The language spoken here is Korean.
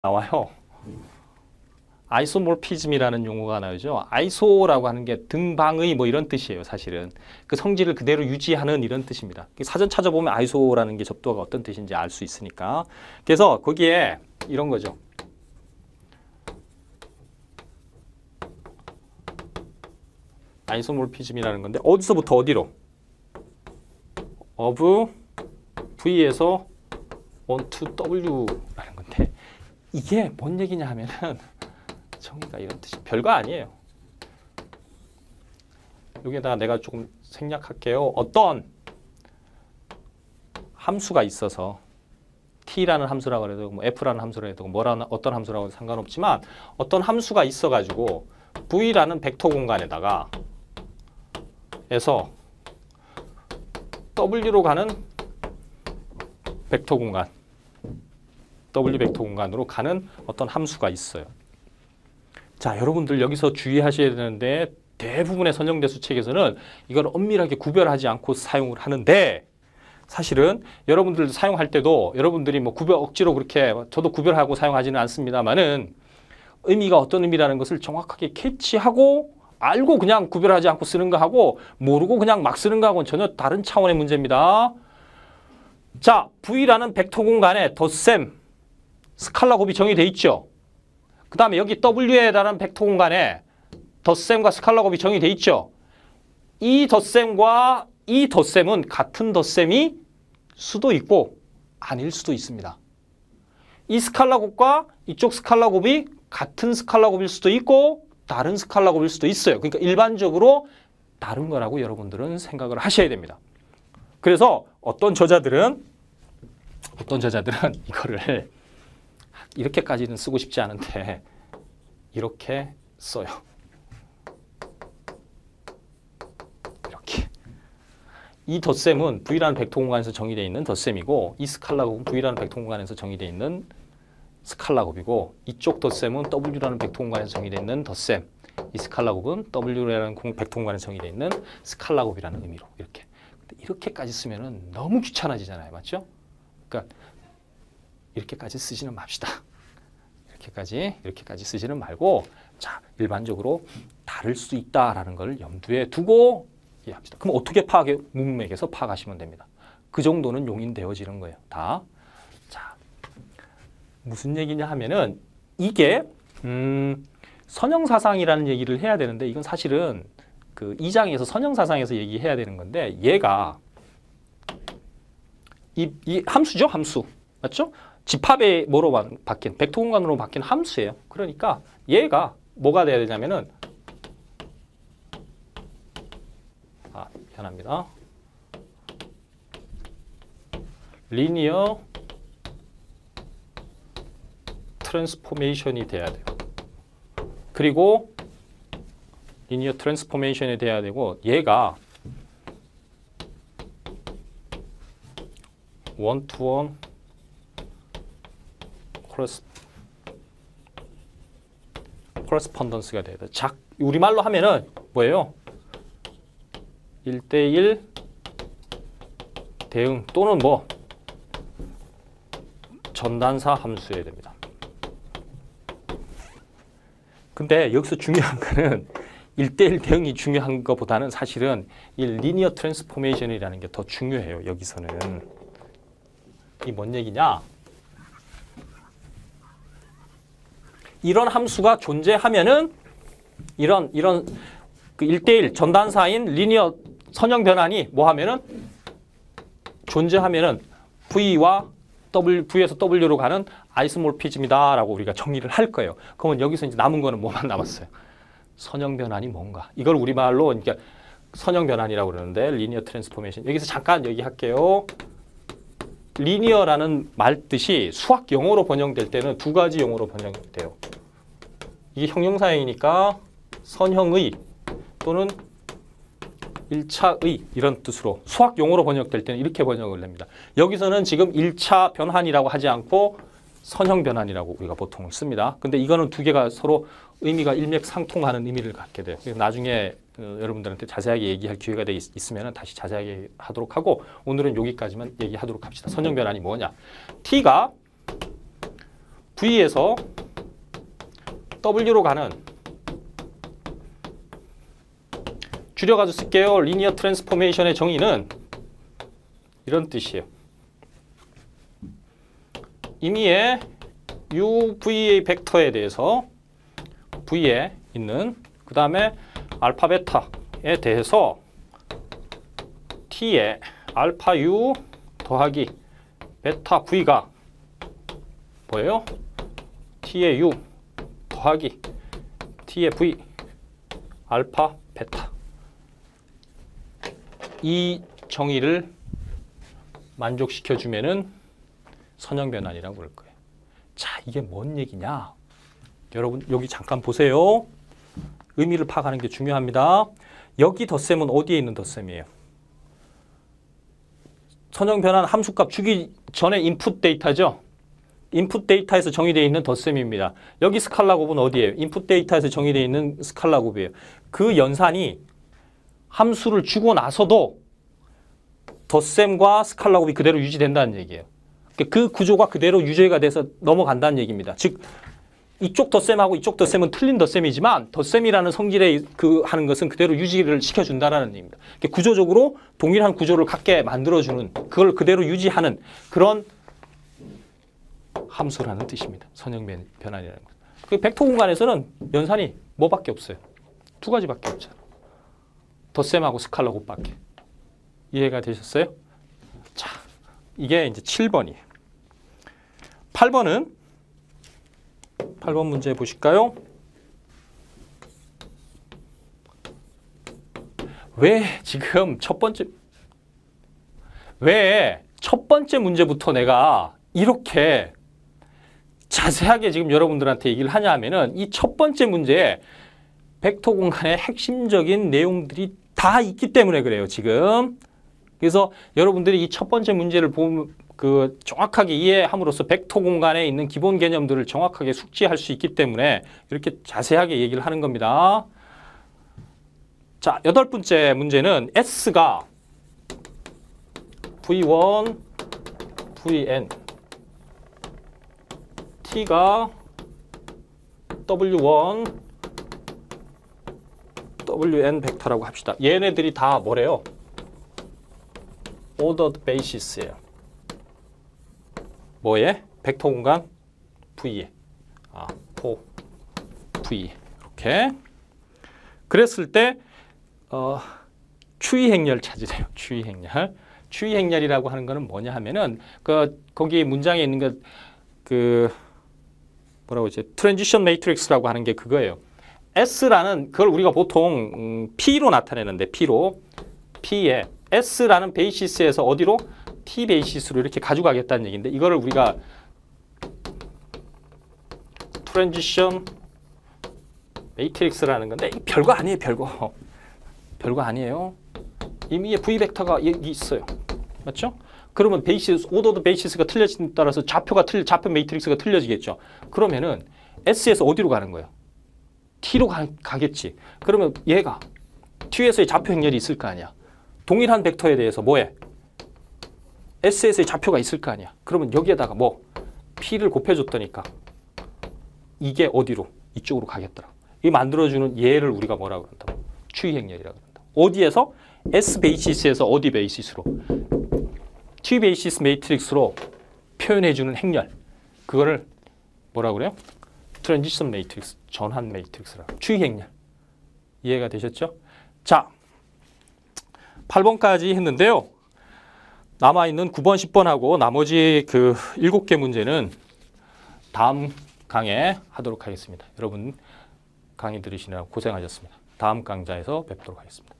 나와요. 아이소모피즘이라는 용어가 나오죠. 아이소라고 하는 게 등방의 뭐 이런 뜻이에요. 사실은 그 성질을 그대로 유지하는 이런 뜻입니다. 사전 찾아보면 아이소라는 게 접두어가 어떤 뜻인지 알 수 있으니까. 그래서 거기에 이런 거죠. 아이소모피즘이라는 건데 어디서부터 어디로? of V에서 on to W라는 건데 이게 뭔 얘기냐 하면은 정의가 이런 뜻이 별거 아니에요. 여기에다가 내가 조금 생략할게요. 어떤 함수가 있어서 t라는 함수라고 해도 뭐 f라는 함수라고 해도 뭐라는 어떤 함수라고 해도 상관없지만 어떤 함수가 있어 가지고 v라는 벡터 공간에다가 에서 w로 가는 벡터 공간 w 벡터 공간으로 가는 어떤 함수가 있어요. 자, 여러분들 여기서 주의하셔야 되는데 대부분의 선형대수 책에서는 이걸 엄밀하게 구별하지 않고 사용을 하는데 사실은 여러분들 사용할 때도 여러분들이 뭐 억지로 그렇게 저도 구별하고 사용하지는 않습니다만은 의미가 어떤 의미라는 것을 정확하게 캐치하고 알고 그냥 구별하지 않고 쓰는 거하고 모르고 그냥 막 쓰는 거하고는 전혀 다른 차원의 문제입니다. 자, V라는 벡터 공간에 덧셈 스칼라 곱이 정의되어 있죠. 그 다음에 여기 W에라는 벡터 공간에 덧셈과 스칼라 곱이 정의되어 있죠. 이 덧셈과 이 덧셈은 같은 덧셈이 수도 있고 아닐 수도 있습니다. 이 스칼라 곱과 이쪽 스칼라 곱이 같은 스칼라 곱일 수도 있고 다른 스칼라 곱일 수도 있어요. 그러니까 일반적으로 다른 거라고 여러분들은 생각을 하셔야 됩니다. 그래서 어떤 저자들은 이거를 이렇게까지는 쓰고 싶지 않은데 이렇게 써요. 이렇게. 이 덧셈은 V라는 벡터 공간에서 정의되어 있는 덧셈이고 이 스칼라 곱은 V라는 벡터 공간에서 정의되어 있는 스칼라 곱이고 이쪽 덧셈은 W라는 벡터 공간에서 정의되어 있는 덧셈 이 스칼라 곱은 W라는 벡터 공간에서 정의되어 있는 스칼라 곱이라는 의미로 이렇게. 근데 이렇게까지 쓰면은 너무 귀찮아지잖아요. 맞죠? 그러니까 이렇게까지 쓰지는 맙시다. 이렇게까지 쓰지는 말고 자, 일반적으로 다를 수 있다라는 걸 염두에 두고 이해합시다. 그럼 어떻게 파악해? 문맥에서 파악하시면 됩니다. 그 정도는 용인되어지는 거예요. 다. 자, 무슨 얘기냐 하면은 이게 선형사상이라는 얘기를 해야 되는데 이건 사실은 그 2장에서 선형사상에서 얘기해야 되는 건데 얘가 이 함수죠? 함수. 맞죠? 집합의 뭐로 바뀐 벡터 공간으로 바뀐 함수예요. 그러니까 얘가 뭐가 돼야 되냐면은 미안합니다. 리니어 트랜스포메이션이 돼야 돼요. 그리고 리니어 트랜스포메이션이 돼야 되고 얘가 원투원 코레스폰던스가 돼야 돼. 우리말로 하면은 뭐예요? 1대1 대응 또는 뭐 전단사 함수여야 됩니다. 근데 여기서 중요한 거는 1대1 대응이 중요한 것보다는 사실은 이 리니어 트랜스포메이션이라는 게 더 중요해요. 여기서는. 이 뭔 얘기냐? 이런 함수가 존재하면은 이런 그 1대1 전단사인 리니어 선형 변환이 뭐 하면은 존재하면은 V에서 W로 가는 아이소모피즘이다라고 우리가 정의를 할 거예요. 그러면 여기서 이제 남은 거는 뭐만 남았어요? 선형 변환이 뭔가. 이걸 우리말로 그러니까 선형 변환이라고 그러는데 리니어 트랜스포메이션. 여기서 잠깐 얘기할게요. 리니어라는 말 뜻이 수학 용어로 번역될 때는 두 가지 용어로 번역돼요. 이게 형용사형이니까 선형의 또는 1차의 이런 뜻으로 수학 용어로 번역될 때는 이렇게 번역을 합니다. 여기서는 지금 1차 변환이라고 하지 않고 선형 변환이라고 우리가 보통 씁니다. 근데 이거는 두 개가 서로 의미가 일맥상통하는 의미를 갖게 돼요. 나중에 여러분들한테 자세하게 얘기할 기회가 있으면 다시 자세하게 하도록 하고 오늘은 여기까지만 얘기하도록 합시다. 선형 변환이 뭐냐? T가 V에서 W로 가는 줄여가지고 쓸게요. 리니어 트랜스포메이션의 정의는 이런 뜻이에요. 임의의 UVA 벡터에 대해서 V에 있는 그 다음에 알파 베타에 대해서 T의 알파 U 더하기 베타 V가 뭐예요? T의 U 더하기 T의 V 알파 베타. 이 정의를 만족시켜주면은 선형변환이라고 그럴 거예요. 자, 이게 뭔 얘기냐? 여러분 여기 잠깐 보세요. 의미를 파악하는 게 중요합니다. 여기 덧셈은 어디에 있는 덧셈이에요? 선형변환 함수값 주기 전에 인풋 데이터죠. 인풋 데이터에서 정의되어 있는 덧셈입니다. 여기 스칼라 곱은 어디예요? 인풋 데이터에서 정의되어 있는 스칼라 곱이에요. 그 연산이 함수를 주고 나서도 덧셈과 스칼라 곱이 그대로 유지된다는 얘기예요. 그 구조가 그대로 유지가 돼서 넘어간다는 얘기입니다. 즉 이쪽 덧셈하고 이쪽 덧셈은 틀린 덧셈이지만 덧셈이라는 성질에 하는 것은 그대로 유지를 시켜준다는 얘기입니다. 구조적으로 동일한 구조를 갖게 만들어주는, 그걸 그대로 유지하는 그런 함수라는 뜻입니다. 선형변환이라는 것. 그 벡터 공간에서는 연산이 뭐밖에 없어요? 두 가지밖에 없잖아. 덧셈하고 스칼라 곱밖에. 이해가 되셨어요? 자, 이게 이제 7번이에요. 8번 문제 보실까요? 왜 첫 번째 문제부터 내가 이렇게 자세하게 지금 여러분들한테 얘기를 하냐 하면은 이 첫 번째 문제에 벡터 공간의 핵심적인 내용들이 다 있기 때문에 그래요, 지금. 그래서 여러분들이 이 첫 번째 문제를 보면 정확하게 이해함으로써 벡터 공간에 있는 기본 개념들을 정확하게 숙지할 수 있기 때문에 이렇게 자세하게 얘기를 하는 겁니다. 자, 8번째 문제는 S가 V1, Vn, T가 W1, Wn 벡터라고 합시다. 얘네들이 다 뭐래요? ordered basis예요. 뭐에? 벡터 공간 V에. V. 이렇게. 그랬을 때 추이 행렬 찾으래요. 추이 행렬. 추이 행렬이라고 하는 거는 뭐냐 하면은 거기 문장에 있는 뭐라고 하지? 트랜지션 매트릭스라고 하는 게 그거예요. S라는 그걸 우리가 보통 P로 나타내는데 P에 S라는 베이시스에서 어디로? T 베이시스로 이렇게 가져가겠다는 얘기인데 이거를 우리가 트랜지션 매트릭스라는 건데 별거 아니에요. 별거 아니에요. 이미 V 벡터가 여기 있어요. 맞죠? 그러면 오더드 베이시스가 틀려짐에 따라서 좌표 매트릭스가 틀려지겠죠. 그러면은 S에서 어디로 가는 거예요? T로 가겠지. 그러면 얘가 T에서의 좌표 행렬이 있을 거 아니야. 동일한 벡터에 대해서 뭐해? S에서의 좌표가 있을 거 아니야. 그러면 여기에다가 P를 곱해줬더니까 이게 어디로? 이쪽으로 가겠더라. 이 만들어주는 얘를 우리가 뭐라고 한다고? 추이 행렬이라고 한다. 어디에서? S 베이시스에서 어디 베이시스로? T 베이시스 매트릭스로 표현해주는 행렬. 그거를 뭐라고 그래요? 트랜지션 매트릭스, 전환 매트릭스라고. 추이 행렬. 이해가 되셨죠? 자, 8번까지 했는데요. 남아있는 9번, 10번하고 나머지 7개 문제는 다음 강의에 하도록 하겠습니다. 여러분 강의 들으시느라 고생하셨습니다. 다음 강좌에서 뵙도록 하겠습니다.